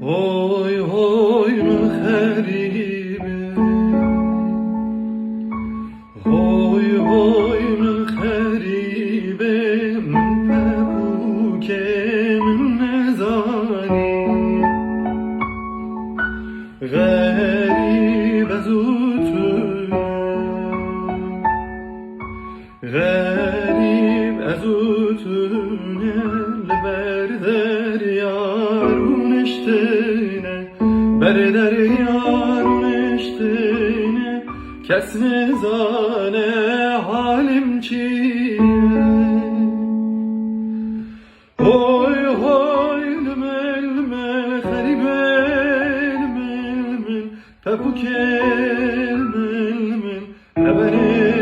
Oy oy mıheribe, oy oy mıheribe, pepuke mezani, garib azutune, garib azutune, leber deryarun eştene, ber deryarun eştene, kes nezane halim çiye. Oy oy lmel mel haribel mel mel, pepukel mel mel, lebere